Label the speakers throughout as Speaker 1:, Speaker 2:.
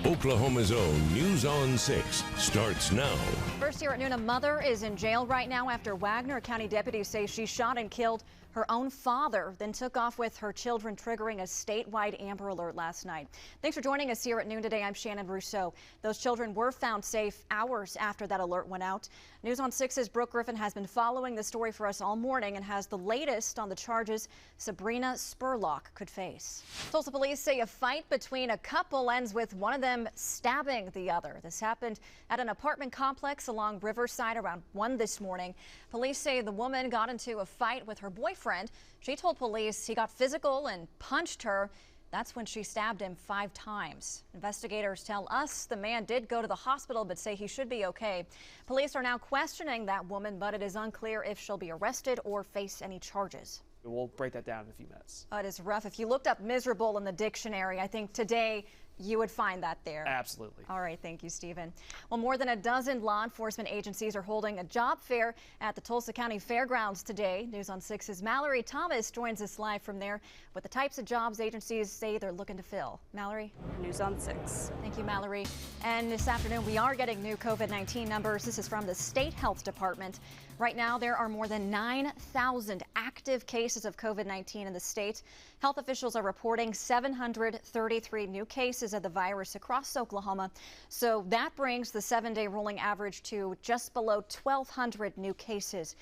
Speaker 1: Oklahoma's own News on 6 starts now.
Speaker 2: First here at noon, a mother is in jail right now after Wagner County deputies say she shot and killed her own father, then took off with her children, triggering a statewide Amber Alert last night. Thanks for joining us here at noon today. I'm Shannon Rousseau. Those children were found safe hours after that alert went out. News on 6's Brooke Griffin has been following the story for us all morning and has the latest on the charges Sabrina Spurlock could face. Tulsa police say a fight between a couple ends with one of them stabbing the other. This happened at an apartment complex along Riverside around 1 this morning. Police say the woman got into a fight with her boyfriend. She told police he got physical and punched her. That's when she stabbed him 5 times. Investigators tell us the man did go to the hospital but say he should be okay. Police are now questioning that woman, but it is unclear if she'll be arrested or face any charges.
Speaker 3: We'll break that down in a few minutes.
Speaker 2: It is rough. If you looked up miserable in the dictionary, I think today you would find that there.
Speaker 3: Absolutely.
Speaker 2: All right. Thank you, Stephen. Well, more than a dozen law enforcement agencies are holding a job fair at the Tulsa County Fairgrounds today. News on 6's Mallory Thomas joins us live from there with the types of jobs agencies say they're looking to fill. Mallory?
Speaker 4: News on 6.
Speaker 2: Thank you, Mallory. And this afternoon, we are getting new COVID-19 numbers. This is from the State Health Department. Right now, there are more than 9,000 active cases of COVID-19 in the state. Health officials are reporting 733 new cases of the virus across Oklahoma. So that brings the 7-day rolling average to just below 1,200 new cases.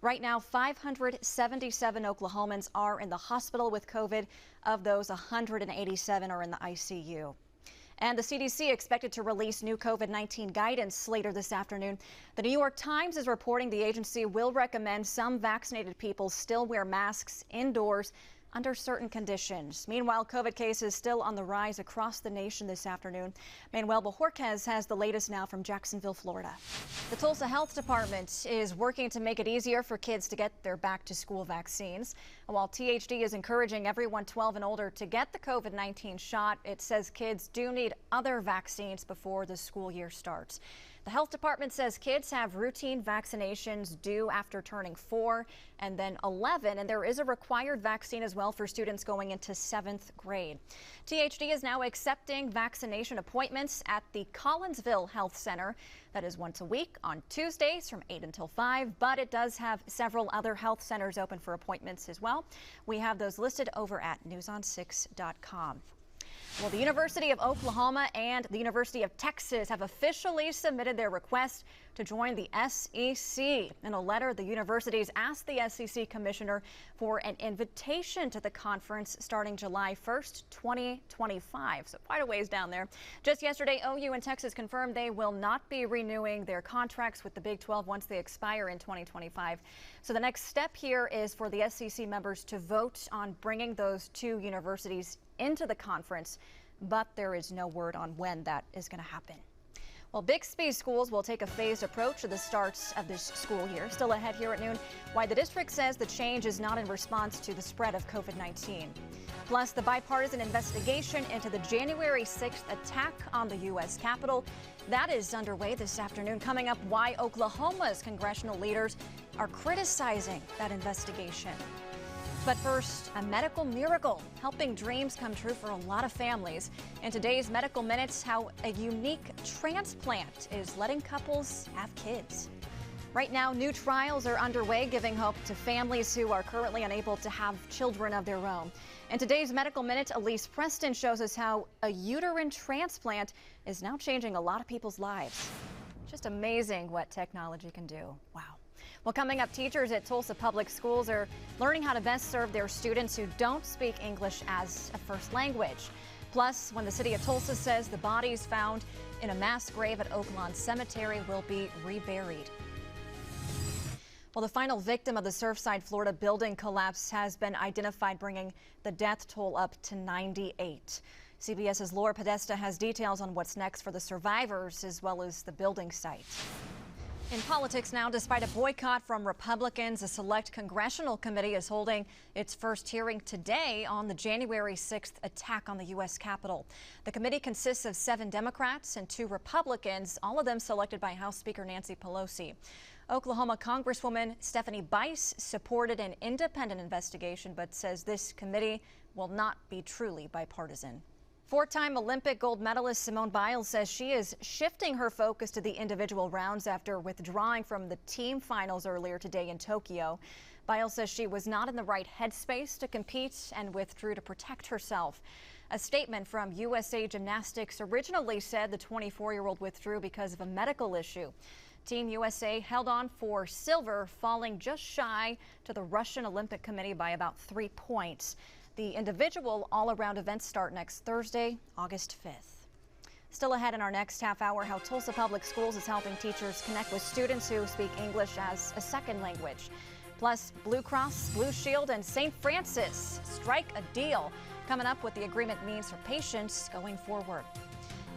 Speaker 2: Right now, 577 Oklahomans are in the hospital with COVID. Of those, 187 are in the ICU. And the CDC expected to release new COVID-19 guidance later this afternoon. The New York Times is reporting the agency will recommend some vaccinated people still wear masks indoors under certain conditions. Meanwhile, COVID cases still on the rise across the nation this afternoon. Manuel Bojorquez has the latest now from Jacksonville, Florida. The Tulsa Health Department is working to make it easier for kids to get their back-to-school vaccines. While THD is encouraging everyone 12 and older to get the COVID-19 shot, it says kids do need other vaccines before the school year starts. The health department says kids have routine vaccinations due after turning 4 and then 11, and there is a required vaccine as well for students going into 7th grade. THD is now accepting vaccination appointments at the Collinsville Health Center. That is once a week on Tuesdays from 8 until 5, but it does have several other health centers open for appointments as well. We have those listed over at newson6.com. Well, the University of Oklahoma and the University of Texas have officially submitted their request to join the SEC. In a letter, the universities asked the SEC commissioner for an invitation to the conference starting July 1st, 2025. So quite a ways down there. Just yesterday, OU and Texas confirmed they will not be renewing their contracts with the Big 12 once they expire in 2025. So the next step here is for the SEC members to vote on bringing those two universities into the conference, but there is no word on when that is going to happen. Well, Bixby schools will take a phased approach to the start of this school year. Still ahead here at noon, why the district says the change is not in response to the spread of COVID-19. Plus, the bipartisan investigation into the January 6th attack on the U.S. Capitol. That is underway this afternoon. Coming up, why Oklahoma's congressional leaders are criticizing that investigation. But first, a medical miracle helping dreams come true for a lot of families. In today's Medical Minutes, how a unique transplant is letting couples have kids. Right now, new trials are underway, giving hope to families who are currently unable to have children of their own. In today's Medical Minute, Elise Preston shows us how a uterine transplant is now changing a lot of people's lives. Just amazing what technology can do. Wow. Well, coming up, teachers at Tulsa Public Schools are learning how to best serve their students who don't speak English as a first language. Plus, when the city of Tulsa says the bodies found in a mass grave at Oak Lawn Cemetery will be reburied. Well, the final victim of the Surfside, Florida building collapse has been identified, bringing the death toll up to 98. CBS's Laura Podesta has details on what's next for the survivors as well as the building site. In politics now, despite a boycott from Republicans, a select congressional committee is holding its first hearing today on the January 6th attack on the U.S. Capitol. The committee consists of 7 Democrats and 2 Republicans, all of them selected by House Speaker Nancy Pelosi. Oklahoma Congresswoman Stephanie Bice supported an independent investigation, but says this committee will not be truly bipartisan. Four-time Olympic gold medalist Simone Biles says she is shifting her focus to the individual rounds after withdrawing from the team finals earlier today in Tokyo. Biles says she was not in the right headspace to compete and withdrew to protect herself. A statement from USA Gymnastics originally said the 24-year-old withdrew because of a medical issue. Team USA held on for silver, falling just shy to the Russian Olympic Committee by about 3 points. The individual all-around events start next Thursday, August 5th. Still ahead in our next half hour, how Tulsa Public Schools is helping teachers connect with students who speak English as a second language. Plus, Blue Cross, Blue Shield, and St. Francis strike a deal, coming up what the agreement means for patients going forward.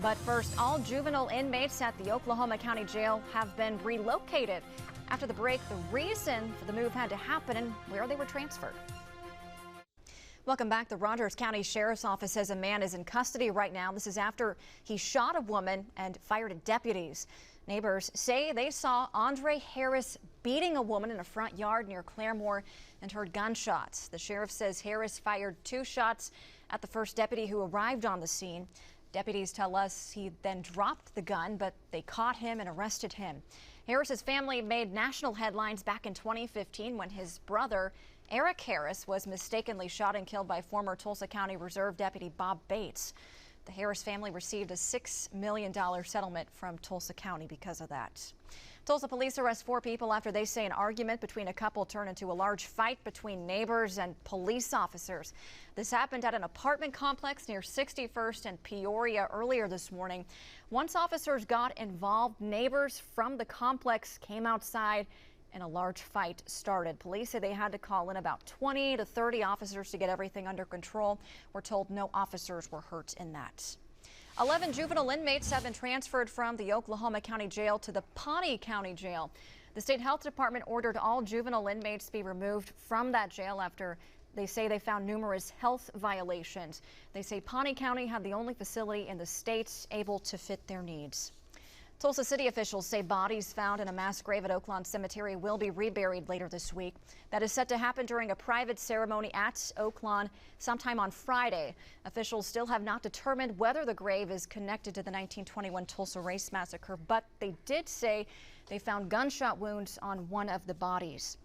Speaker 2: But first, all juvenile inmates at the Oklahoma County Jail have been relocated. After the break, the reason for the move had to happen and where they were transferred. Welcome back. The Rogers County Sheriff's Office says a man is in custody right now. This is after he shot a woman and fired at deputies. Neighbors say they saw Andre Harris beating a woman in a front yard near Claremore and heard gunshots. The sheriff says Harris fired 2 shots at the first deputy who arrived on the scene. Deputies tell us he then dropped the gun, but they caught him and arrested him. Harris's family made national headlines back in 2015 when his brother Eric Harris was mistakenly shot and killed by former Tulsa County Reserve Deputy Bob Bates. The Harris family received a $6 million settlement from Tulsa County because of that. Tulsa police arrest 4 people after they say an argument between a couple turned into a large fight between neighbors and police officers. This happened at an apartment complex near 61st and Peoria earlier this morning. Once officers got involved, neighbors from the complex came outside and a large fight started. Police say they had to call in about 20 to 30 officers to get everything under control. We're told no officers were hurt in that. 11 juvenile inmates have been transferred from the Oklahoma County Jail to the Pawnee County Jail. The state health department ordered all juvenile inmates be removed from that jail after they say they found numerous health violations. They say Pawnee County had the only facility in the state able to fit their needs. Tulsa city officials say bodies found in a mass grave at Oaklawn Cemetery will be reburied later this week. That is set to happen during a private ceremony at Oaklawn sometime on Friday. Officials still have not determined whether the grave is connected to the 1921 Tulsa Race Massacre, but they did say they found gunshot wounds on one of the bodies.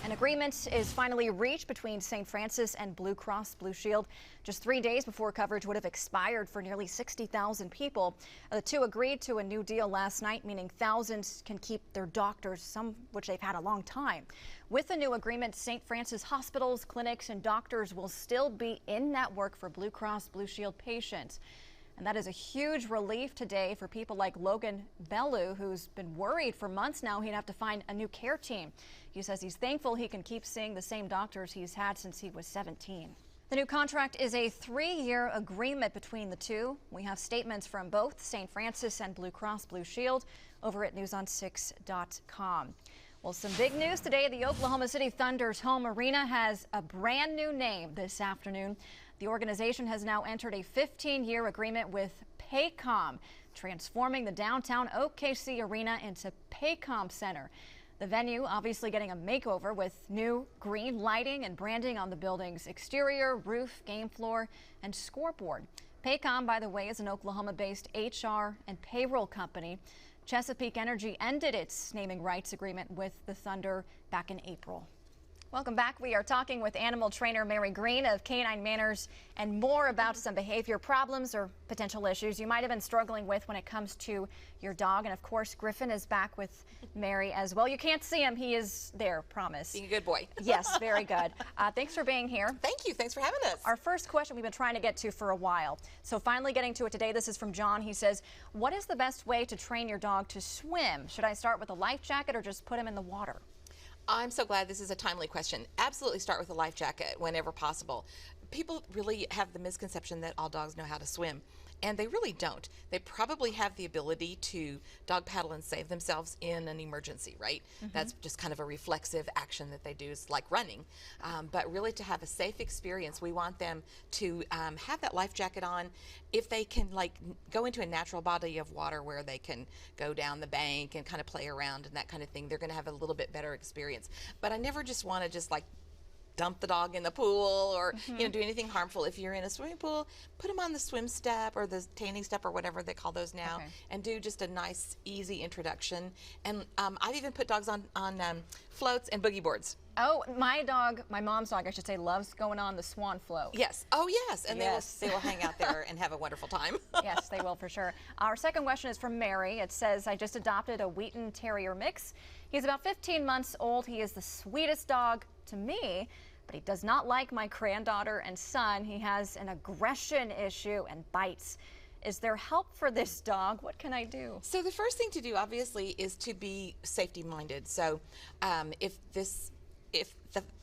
Speaker 2: An agreement is finally reached between St. Francis and Blue Cross Blue Shield just 3 days before coverage would have expired for nearly 60,000 people. The two agreed to a new deal last night, meaning thousands can keep their doctors, some which they've had a long time. With the new agreement, St. Francis hospitals, clinics, and doctors will still be in network for Blue Cross Blue Shield patients. And that is a huge relief today for people like Logan Bellew, who's been worried for months now he'd have to find a new care team. He says he's thankful he can keep seeing the same doctors he's had since he was 17. The new contract is a 3-year agreement between the two. We have statements from both St. Francis and Blue Cross Blue Shield over at newson6.com. Well, some big news today. The Oklahoma City Thunder's home arena has a brand new name this afternoon. The organization has now entered a 15-year agreement with Paycom, transforming the downtown OKC arena into Paycom Center. The venue obviously getting a makeover with new green lighting and branding on the building's exterior, roof, game floor, and scoreboard. Paycom, by the way, is an Oklahoma-based HR and payroll company. Chesapeake Energy ended its naming rights agreement with the Thunder back in April. Welcome back. We are talking with animal trainer Mary Green of Canine Manners and more about some behavior problems or potential issues you might have been struggling with when it comes to your dog. And of course, Griffin is back with Mary as well. You can't see him. He is there, promise.
Speaker 4: Being a good boy.
Speaker 2: Yes, very good. Thanks for being here.
Speaker 4: Thank you. Thanks for having us.
Speaker 2: Our first question we've been trying to get to for a while. So finally getting to it today. This is from John. He says, what is the best way to train your dog to swim? Should I start with a life jacket or just put him in the water?
Speaker 4: I'm so glad this is a timely question. Absolutely start with a life jacket whenever possible. People really have the misconception that all dogs know how to swim, and they really don't. They probably have the ability to dog paddle and save themselves in an emergency, right? That's just kind of a reflexive action that they do. It's like running. But really to have a safe experience, we want them to have that life jacket on. If they can like go into a natural body of water where they can go down the bank and kind of play around and that kind of thing, they're going to have a little bit better experience. But I never just want to just like dump the dog in the pool or do anything harmful. If you're in a swimming pool, put them on the swim step or the tanning step or whatever they call those now, and do just a nice, easy introduction. And I've even put dogs on floats and boogie boards.
Speaker 2: Oh, my mom's dog, I should say, loves going on the swan float.
Speaker 4: Yes. Oh, yes. And they will hang out there and have a wonderful time.
Speaker 2: Yes, they will for sure. Our second question is from Mary. It says, I just adopted a Wheaton Terrier mix. He's about 15 months old. He is the sweetest dog to me, but he does not like my granddaughter and son. He has an aggression issue and bites. Is there help for this dog? What can I do?
Speaker 4: So the first thing to do, obviously, is to be safety minded. So if the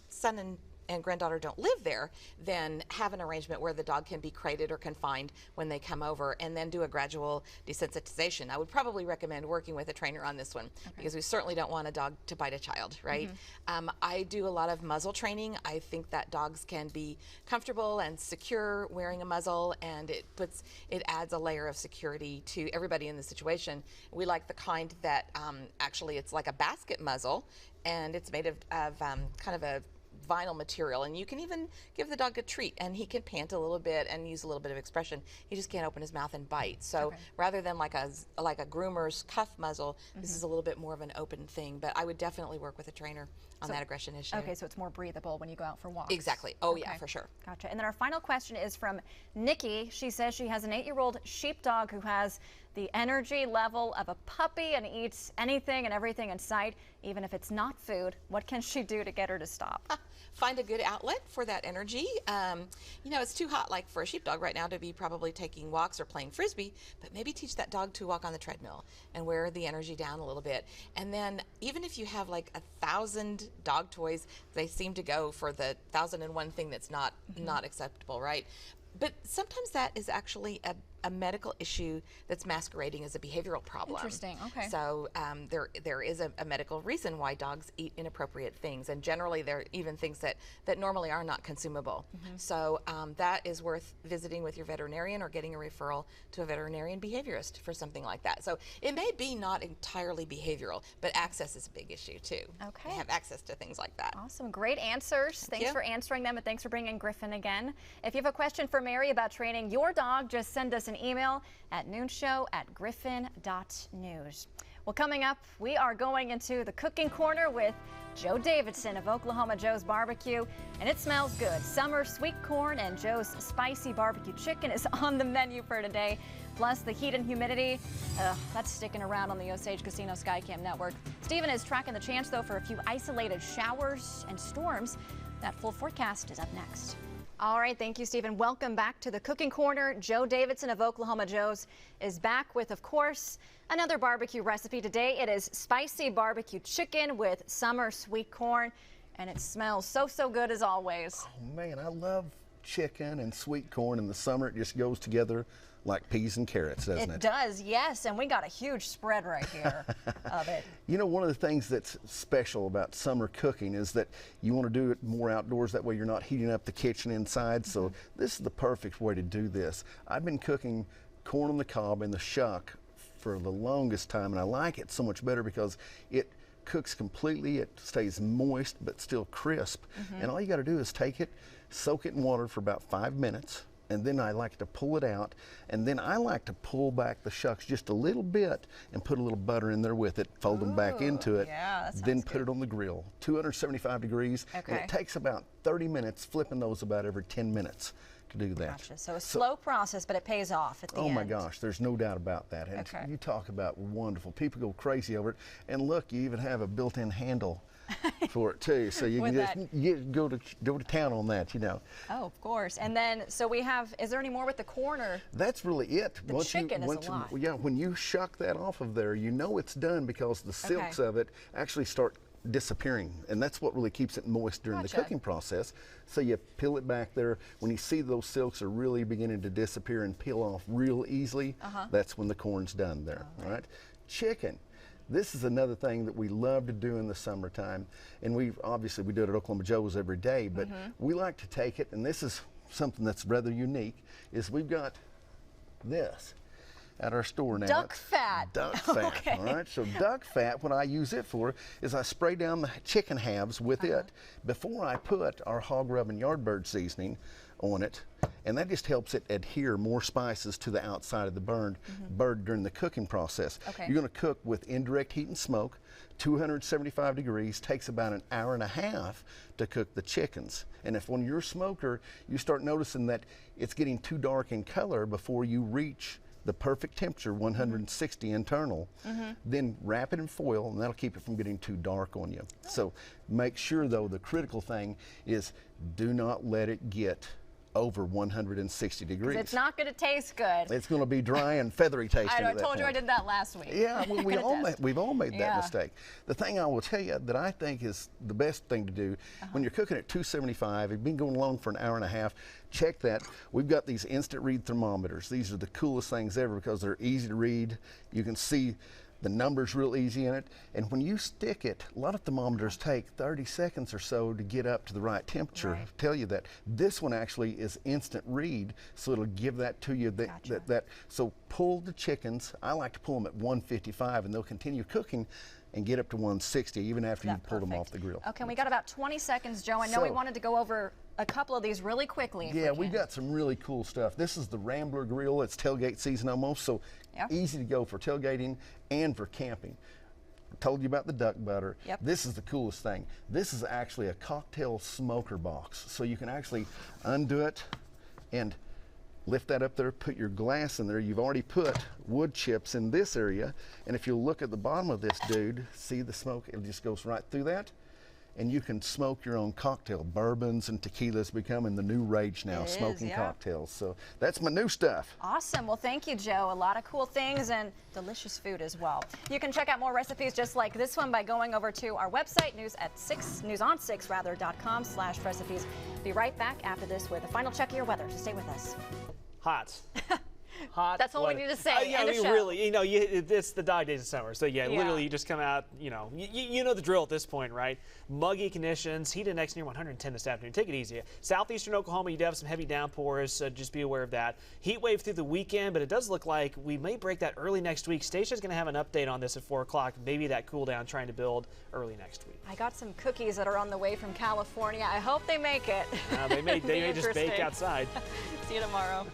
Speaker 4: son and granddaughter don't live there, then have an arrangement where the dog can be crated or confined when they come over, and then do a gradual desensitization. I would probably recommend working with a trainer on this one, because we certainly don't want a dog to bite a child, right? I do a lot of muzzle training. I think that dogs can be comfortable and secure wearing a muzzle, and it adds a layer of security to everybody in the situation. We like the kind that actually it's like a basket muzzle, and it's made of kind of a vinyl material, and you can even give the dog a treat and he can pant a little bit and use a little bit of expression. He just can't open his mouth and bite. So rather than like a groomer's cuff muzzle, this is a little bit more of an open thing, but I would definitely work with a trainer on that aggression issue.
Speaker 2: Okay, so it's more breathable when you go out for walks.
Speaker 4: Exactly. Oh yeah, for sure.
Speaker 2: Gotcha. And then our final question is from Nikki. She says she has an 8-year-old sheepdog who has the energy level of a puppy and eats anything and everything in sight, even if it's not food. What can she do to get her to stop?
Speaker 4: Find a good outlet for that energy. It's too hot like for a sheepdog right now to be probably taking walks or playing frisbee, but maybe teach that dog to walk on the treadmill and wear the energy down a little bit. And then even if you have like 1,000 dog toys, they seem to go for the 1,001 thing that's not acceptable, right? But sometimes that is actually a medical issue that's masquerading as a behavioral problem.
Speaker 2: Interesting. Okay.
Speaker 4: So there is a medical reason why dogs eat inappropriate things, and generally they're even things that normally are not consumable. So that is worth visiting with your veterinarian or getting a referral to a veterinarian behaviorist for something like that. So it may be not entirely behavioral, but access is a big issue too.
Speaker 2: Okay.
Speaker 4: To have access to things like that.
Speaker 2: Awesome. Great answers. Thanks for answering them, and thanks for bringing Griffin again. If you have a question for Mary about training your dog, just send us an email at noonshow@griffin.news. Well, coming up, we are going into the cooking corner with Joe Davidson of Oklahoma Joe's Barbecue, and it smells good. Summer sweet corn and Joe's spicy barbecue chicken is on the menu for today. Plus the heat and humidity, that's sticking around on the Osage Casino Skycam network. Stephen is tracking the chance, though, for a few isolated showers and storms. That full forecast is up next. All right, thank you, Stephen. Welcome back to the Cooking Corner. Joe Davidson of Oklahoma Joe's is back with, of course, another barbecue recipe. Today it is spicy barbecue chicken with summer sweet corn, and it smells so good as always.
Speaker 5: Oh man, I love chicken and sweet corn in the summer. It just goes together like peas and carrots, doesn't it?
Speaker 2: It does, yes, and we got a huge spread right here of it.
Speaker 5: You know, one of the things that's special about summer cooking is that you want to do it more outdoors. That way you're not heating up the kitchen inside. So this is the perfect way to do this. I've been cooking corn on the cob in the Shuck for the longest time, and I like it so much better because it cooks completely. It stays moist but still crisp. And all you got to do is take it, soak it in water for about 5 minutes, and then I like to pull it out, and then I like to pull back the shucks just a little bit and put a little butter in there with it, fold them back into it, then put it on the grill, 275 degrees, and it takes about 30 minutes, flipping those about every 10 minutes to do that.
Speaker 2: Gotcha. So a slow process, but it pays off at the end.
Speaker 5: Oh my gosh, there's no doubt about that. And you talk about wonderful. People go crazy over it, and look, you even have a built-in handle for it too, so you can just go to town on that, you know.
Speaker 2: Oh, of course. And then, so we have, is there any more with the corn, or?
Speaker 5: That's really it.
Speaker 2: The chicken is a lot.
Speaker 5: Yeah, when you shuck that off of there, you know it's done because the silks of it actually start disappearing, and that's what really keeps it moist during the cooking process. So you peel it back there. When you see those silks are really beginning to disappear and peel off real easily, that's when the corn's done there, all right? Chicken. This is another thing that we love to do in the summertime, and we do it at Oklahoma Joe's every day, but we like to take it, and this is something that's rather unique, is we've got this. at our store now.
Speaker 2: Duck fat.
Speaker 5: Duck fat.
Speaker 2: Okay.
Speaker 5: All right. So duck fat, what I use it for is I spray down the chicken halves with it before I put our hog rub and yardbird seasoning on it, and that just helps it adhere more spices to the outside of the bird during the cooking process.
Speaker 2: Okay.
Speaker 5: You're going to cook with indirect heat and smoke, 275 degrees, takes about an hour and a half to cook the chickens. And if on your smoker you start noticing that it's getting too dark in color before you reach the perfect temperature, 160 internal, then wrap it in foil, and that'll keep it from getting too dark on you. So make sure, though, the critical thing is do not let it get over 160 degrees.
Speaker 2: It's not going to taste good.
Speaker 5: It's going to be dry and feathery tasting.
Speaker 2: I know, I
Speaker 5: at that
Speaker 2: told you I
Speaker 5: point.
Speaker 2: did that last week.
Speaker 5: Yeah, well, we've all made that
Speaker 2: Yeah.
Speaker 5: mistake. The thing I will tell you that I think is the best thing to do when you're cooking at 275, you've been going along for an hour and a half, check that. We've got these instant read thermometers. These are the coolest things ever because they're easy to read. You can see the numbers real easy in it, and when you stick it, a lot of thermometers take 30 seconds or so to get up to the right temperature.
Speaker 2: Right.
Speaker 5: Tell you that this one actually is instant read, so it'll give that to you. So pull the chickens. I like to pull them at 155, and they'll continue cooking and get up to 160 even after you pull them off the grill.
Speaker 2: Okay, we got about 20 seconds, Joe. I know we wanted to go over a couple of these really quickly.
Speaker 5: Yeah, we've got some really cool stuff. This is the Rambler Grill. It's tailgate season almost, so easy to go for tailgating and for camping. I told you about the duck butter.
Speaker 2: Yep.
Speaker 5: This is the coolest thing. This is actually a cocktail smoker box, so you can actually undo it and lift that up there, put your glass in there. You've already put wood chips in this area, and if you look at the bottom of this dude, see the smoke? It just goes right through that. And you can smoke your own cocktail. Bourbons and tequilas becoming the new rage now, smoking cocktails. So that's my new stuff.
Speaker 2: Awesome. Well, thank you, Joe. A lot of cool things and delicious food as well. You can check out more recipes just like this one by going over to our website, newson6.com/recipes. Be right back after this with a final check of your weather. So stay with us.
Speaker 3: Hot. Hot.
Speaker 2: That's all we need to say.
Speaker 3: Yeah,
Speaker 2: End
Speaker 3: I
Speaker 2: of
Speaker 3: mean,
Speaker 2: show.
Speaker 3: really, it's the dog days of summer. So yeah, literally, you just come out. You know the drill at this point, right? Muggy conditions. Heat index near 110 this afternoon. Take it easy. Southeastern Oklahoma, you do have some heavy downpours. So just be aware of that. Heat wave through the weekend, but it does look like we may break that early next week. Stacia's going to have an update on this at 4 o'clock. Maybe that cool down trying to build early next week.
Speaker 2: I got some cookies that are on the way from California. I hope they make it.
Speaker 3: They may just bake outside.
Speaker 2: See you tomorrow.